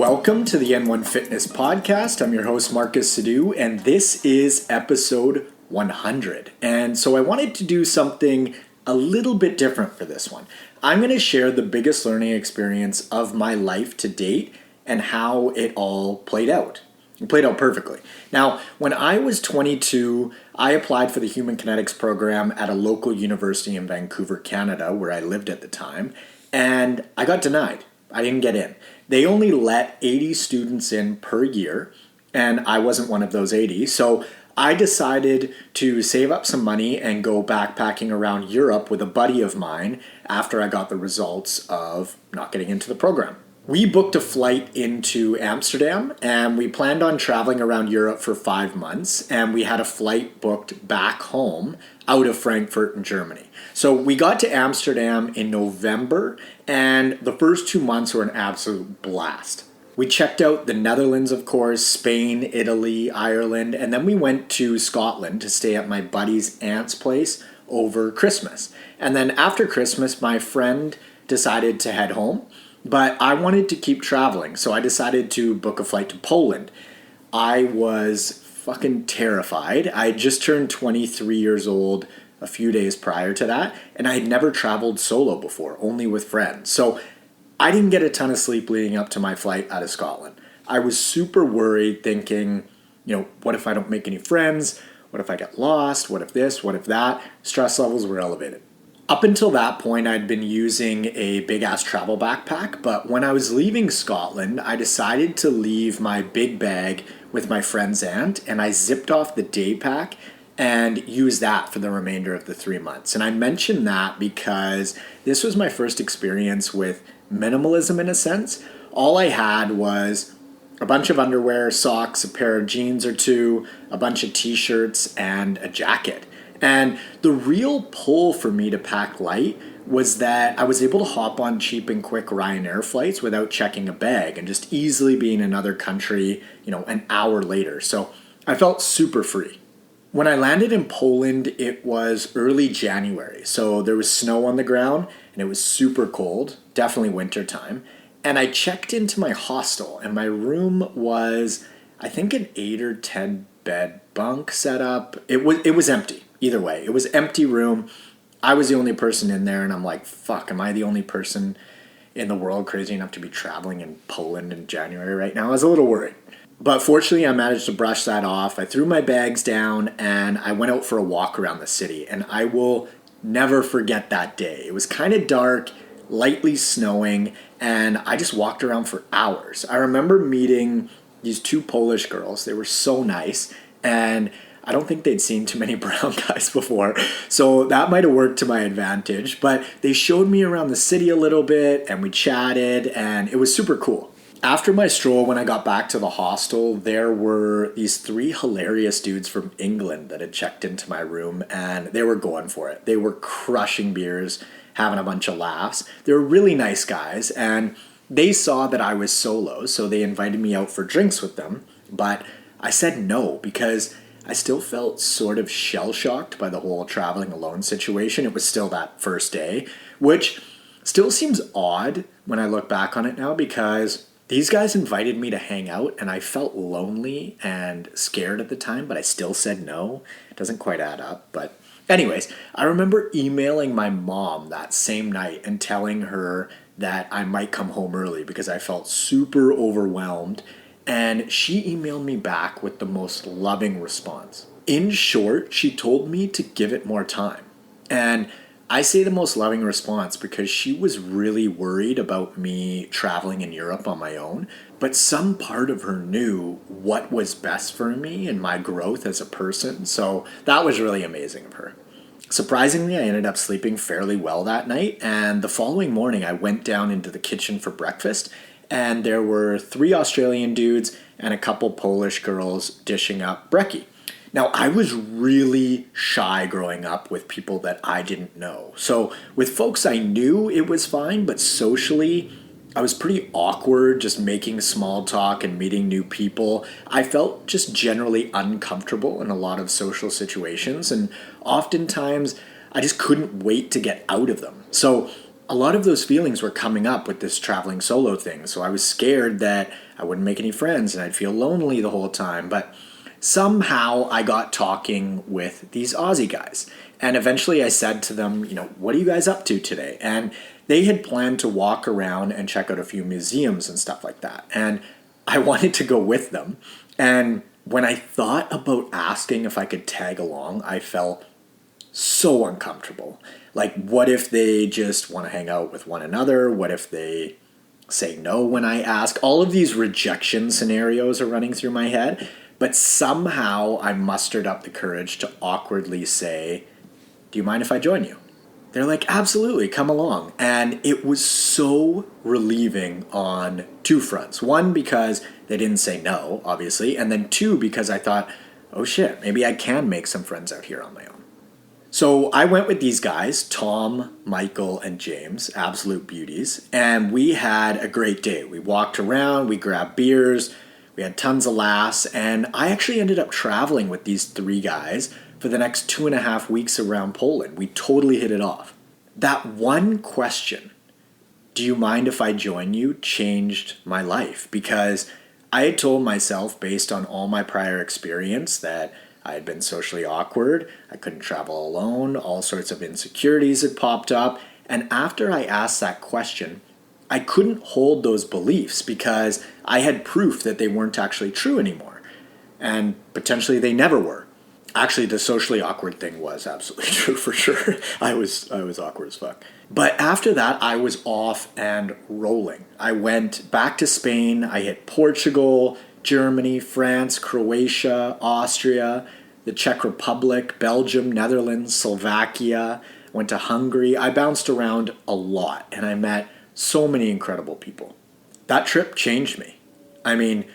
Welcome to the N1 Fitness Podcast. I'm your host, Marcus Sadu, and this is episode 100. And so I wanted to do something a little bit different for this one. I'm going to share the biggest learning experience of my life to date and how it all played out. It played out perfectly. Now, when I was 22, I applied for the Human Kinetics program at a local university in Vancouver, Canada, where I lived at the time, and I got denied. I didn't get in. They only let 80 students in per year, and I wasn't one of those 80. So I decided to save up some money and go backpacking around Europe with a buddy of mine after I got the results of not getting into the program. We booked a flight into Amsterdam, and we planned on traveling around Europe for 5 months, and we had a flight booked back home out of Frankfurt in Germany. So we got to Amsterdam in November, and the first 2 months were an absolute blast. We checked out the Netherlands, of course, Spain, Italy, Ireland, and then we went to Scotland to stay at my buddy's aunt's place over Christmas. And then after Christmas, my friend decided to head home, but I wanted to keep traveling, so I decided to book a flight to Poland. I was fucking terrified. I had just turned 23 years old a few days prior to that, and I had never traveled solo before, only with friends. So I didn't get a ton of sleep leading up to my flight out of Scotland. I was super worried, thinking, what if I don't make any friends? What if I get lost? What if this? What if that? Stress levels were elevated. Up until that point, I'd been using a big-ass travel backpack, but when I was leaving Scotland, I decided to leave my big bag with my friend's aunt, and I zipped off the Daypack and used that for the remainder of the 3 months. And I mention that because this was my first experience with minimalism in a sense. All I had was a bunch of underwear, socks, a pair of jeans or two, a bunch of t-shirts, and a jacket. And the real pull for me to pack light was that I was able to hop on cheap and quick Ryanair flights without checking a bag and just easily be in another country, an hour later. So I felt super free. When I landed in Poland, it was early January. So there was snow on the ground and it was super cold, definitely winter time. And I checked into my hostel and my room was, I think, an 8 or 10 bed bunk setup. It was empty. Either way, it was empty room. I was the only person in there, and I'm like, fuck, am I the only person in the world crazy enough to be traveling in Poland in January right now? I was a little worried. But fortunately, I managed to brush that off. I threw my bags down, and I went out for a walk around the city, and I will never forget that day. It was kind of dark, lightly snowing, and I just walked around for hours. I remember meeting these 2 Polish girls. They were so nice, and I don't think they'd seen too many brown guys before, so that might have worked to my advantage. But they showed me around the city a little bit, and we chatted, and it was super cool. After my stroll, when I got back to the hostel, there were these 3 hilarious dudes from England that had checked into my room, and they were going for it. They were crushing beers, having a bunch of laughs. They were really nice guys, and they saw that I was solo, so they invited me out for drinks with them, but I said no because I still felt sort of shell-shocked by the whole traveling alone situation. It was still that first day, which still seems odd when I look back on it now because these guys invited me to hang out and I felt lonely and scared at the time, but I still said no. It doesn't quite add up, but anyways, I remember emailing my mom that same night and telling her that I might come home early because I felt super overwhelmed. And she emailed me back with the most loving response. In short, she told me to give it more time. And I say the most loving response because she was really worried about me traveling in Europe on my own, but some part of her knew what was best for me and my growth as a person. So that was really amazing of her. Surprisingly, I ended up sleeping fairly well that night, and the following morning I went down into the kitchen for breakfast, and there were 3 Australian dudes and a couple Polish girls dishing up brekkie. Now, I was really shy growing up with people that I didn't know. So with folks I knew, it was fine, but socially, I was pretty awkward just making small talk and meeting new people. I felt just generally uncomfortable in a lot of social situations, and oftentimes I just couldn't wait to get out of them. So a lot of those feelings were coming up with this traveling solo thing. So I was scared that I wouldn't make any friends and I'd feel lonely the whole time. But somehow I got talking with these Aussie guys. And eventually I said to them, what are you guys up to today? And they had planned to walk around and check out a few museums and stuff like that. And I wanted to go with them. And when I thought about asking if I could tag along, I felt so uncomfortable. Like, what if they just want to hang out with one another? What if they say no when I ask? All of these rejection scenarios are running through my head, but somehow I mustered up the courage to awkwardly say, do you mind if I join you? They're like, absolutely, come along. And it was so relieving on two fronts. One, because they didn't say no, obviously. And then two, because I thought, oh shit, maybe I can make some friends out here on my own. So I went with these guys, Tom, Michael, and James, absolute beauties. And we had a great day. We walked around, we grabbed beers, we had tons of laughs. And I actually ended up traveling with these three guys for the next 2.5 weeks around Poland. We totally hit it off. That one question, do you mind if I join you, changed my life, because I had told myself, based on all my prior experience, that I had been socially awkward, I couldn't travel alone, all sorts of insecurities had popped up, and after I asked that question, I couldn't hold those beliefs because I had proof that they weren't actually true anymore, and potentially they never were. Actually, the socially awkward thing was absolutely true for sure. I was awkward as fuck. But after that, I was off and rolling. I went back to Spain. I hit Portugal, Germany, France, Croatia, Austria, the Czech Republic, Belgium, Netherlands, Slovakia. Went to Hungary. I bounced around a lot, and I met so many incredible people. That trip changed me. I mean,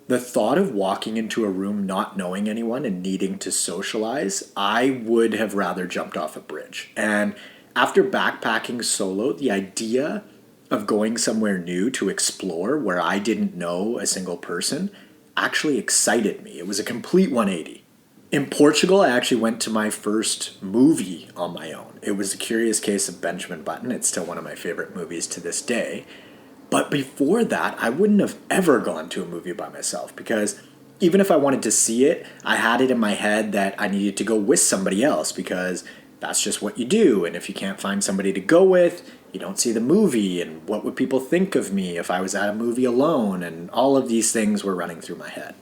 the thought of walking into a room not knowing anyone and needing to socialize, I would have rather jumped off a bridge. And after backpacking solo, the idea of going somewhere new to explore where I didn't know a single person actually excited me. It was a complete 180. In Portugal, I actually went to my first movie on my own. It was A Curious Case of Benjamin Button. It's still one of my favorite movies to this day. But before that, I wouldn't have ever gone to a movie by myself because even if I wanted to see it, I had it in my head that I needed to go with somebody else because that's just what you do. And if you can't find somebody to go with, you don't see the movie. And what would people think of me if I was at a movie alone? And all of these things were running through my head.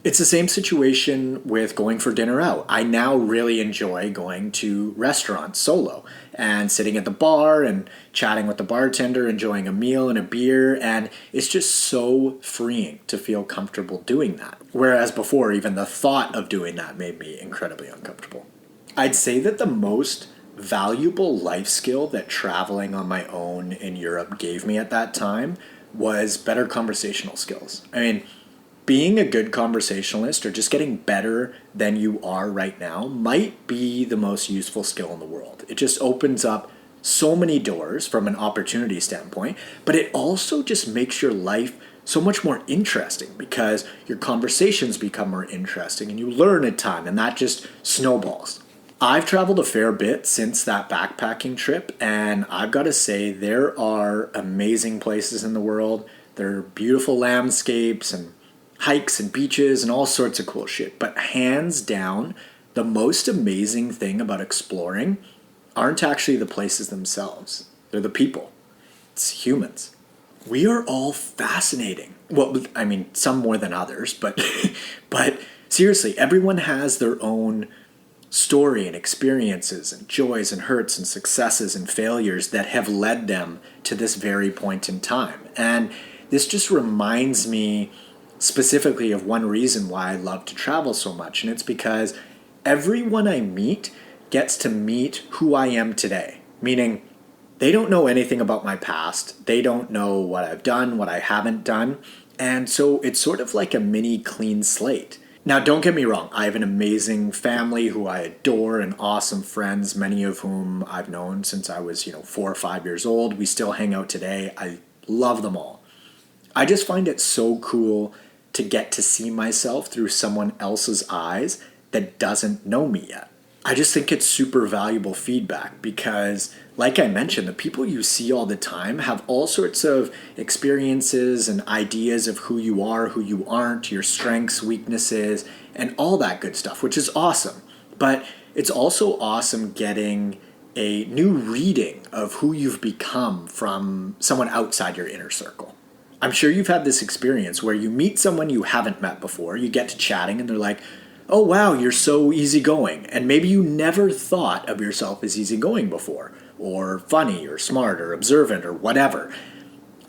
It's the same situation with going for dinner out. I now really enjoy going to restaurants solo and sitting at the bar and chatting with the bartender, enjoying a meal and a beer, and it's just so freeing to feel comfortable doing that. Whereas before, even the thought of doing that made me incredibly uncomfortable. I'd say that the most valuable life skill that traveling on my own in Europe gave me at that time was better conversational skills. I mean, being a good conversationalist or just getting better than you are right now might be the most useful skill in the world. It just opens up so many doors from an opportunity standpoint, but it also just makes your life so much more interesting because your conversations become more interesting and you learn a ton and that just snowballs. I've traveled a fair bit since that backpacking trip, and I've got to say there are amazing places in the world. There are beautiful landscapes and hikes and beaches and all sorts of cool shit. But hands down, the most amazing thing about exploring aren't actually the places themselves. They're the people. It's humans. We are all fascinating. Well, I mean, some more than others, but seriously, everyone has their own story and experiences and joys and hurts and successes and failures that have led them to this very point in time. And this just reminds me specifically of one reason why I love to travel so much, and it's because everyone I meet gets to meet who I am today. Meaning, they don't know anything about my past, they don't know what I've done, what I haven't done, and so it's sort of like a mini clean slate. Now, don't get me wrong, I have an amazing family who I adore and awesome friends, many of whom I've known since I was, 4 or 5 years old. We still hang out today. I love them all. I just find it so cool to get to see myself through someone else's eyes that doesn't know me yet. I just think it's super valuable feedback because, like I mentioned, the people you see all the time have all sorts of experiences and ideas of who you are, who you aren't, your strengths, weaknesses, and all that good stuff, which is awesome. But it's also awesome getting a new reading of who you've become from someone outside your inner circle. I'm sure you've had this experience where you meet someone you haven't met before, you get to chatting, and they're like, oh wow, you're so easygoing. And maybe you never thought of yourself as easygoing before, or funny, or smart, or observant, or whatever.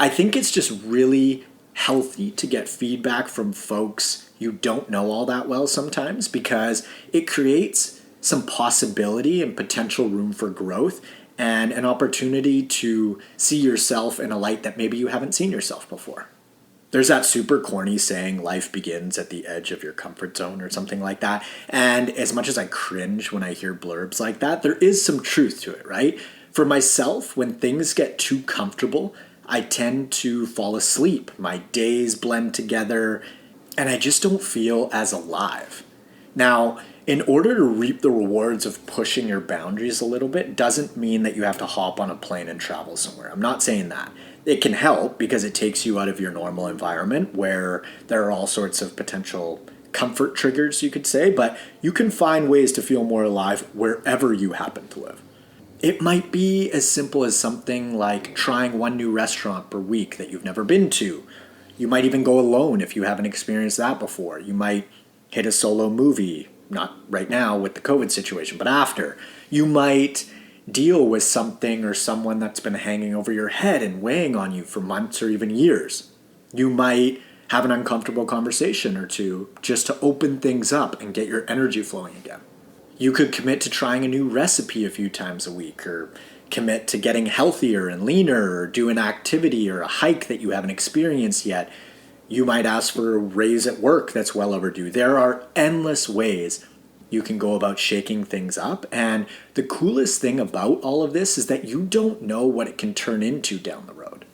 I think it's just really healthy to get feedback from folks you don't know all that well sometimes, because it creates some possibility and potential room for growth and an opportunity to see yourself in a light that maybe you haven't seen yourself before. There's that super corny saying, life begins at the edge of your comfort zone or something like that. And as much as I cringe when I hear blurbs like that, there is some truth to it, right? For myself, when things get too comfortable, I tend to fall asleep. My days blend together and I just don't feel as alive. Now, in order to reap the rewards of pushing your boundaries a little bit doesn't mean that you have to hop on a plane and travel somewhere. I'm not saying that. It can help because it takes you out of your normal environment where there are all sorts of potential comfort triggers, you could say, but you can find ways to feel more alive wherever you happen to live. It might be as simple as something like trying one new restaurant per week that you've never been to. You might even go alone if you haven't experienced that before. You might hit a solo movie, not right now with the COVID situation, but after. You might deal with something or someone that's been hanging over your head and weighing on you for months or even years. You might have an uncomfortable conversation or two just to open things up and get your energy flowing again. You could commit to trying a new recipe a few times a week, or commit to getting healthier and leaner, or do an activity or a hike that you haven't experienced yet. You might ask for a raise at work that's well overdue. There are endless ways you can go about shaking things up. And the coolest thing about all of this is that you don't know what it can turn into down the road.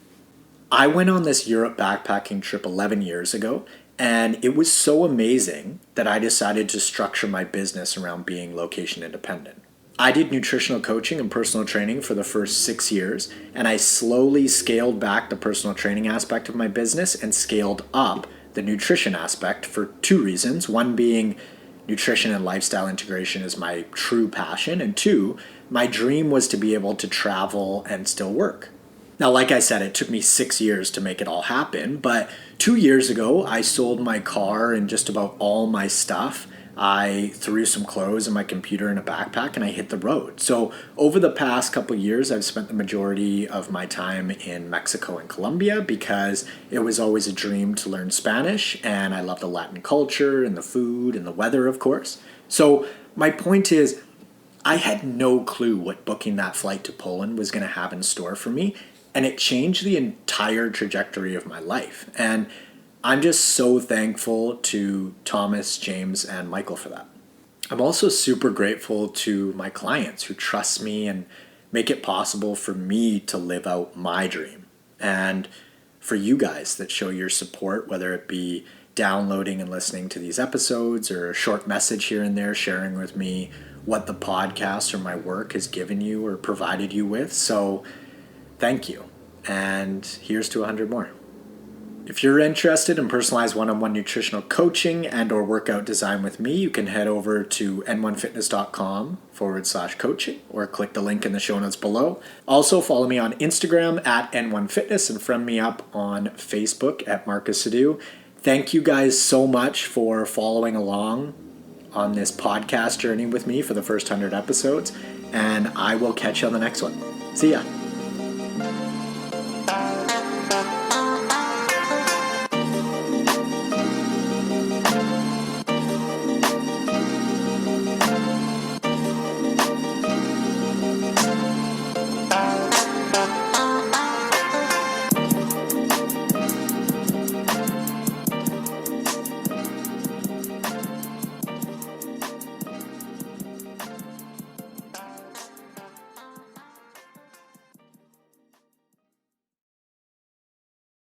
I went on this Europe backpacking trip 11 years ago, and it was so amazing that I decided to structure my business around being location independent. I did nutritional coaching and personal training for the first 6 years, and I slowly scaled back the personal training aspect of my business and scaled up the nutrition aspect for two reasons. One being nutrition and lifestyle integration is my true passion, and two, my dream was to be able to travel and still work. Now, like I said, it took me 6 years to make it all happen, but 2 years ago, I sold my car and just about all my stuff. I threw some clothes and my computer in a backpack and I hit the road. So over the past couple of years, I've spent the majority of my time in Mexico and Colombia because it was always a dream to learn Spanish, and I love the Latin culture and the food and the weather, of course. So my point is, I had no clue what booking that flight to Poland was going to have in store for me, and it changed the entire trajectory of my life. And I'm just so thankful to Thomas, James, and Michael for that. I'm also super grateful to my clients who trust me and make it possible for me to live out my dream. And for you guys that show your support, whether it be downloading and listening to these episodes or a short message here and there sharing with me what the podcast or my work has given you or provided you with. So thank you. And here's to 100 more. If you're interested in personalized one-on-one nutritional coaching and or workout design with me, you can head over to n1fitness.com/coaching or click the link in the show notes below. Also, follow me on Instagram at n1fitness and friend me up on Facebook at Marcus Sadu. Thank you guys so much for following along on this podcast journey with me for the first 100 episodes, and I will catch you on the next one. See ya.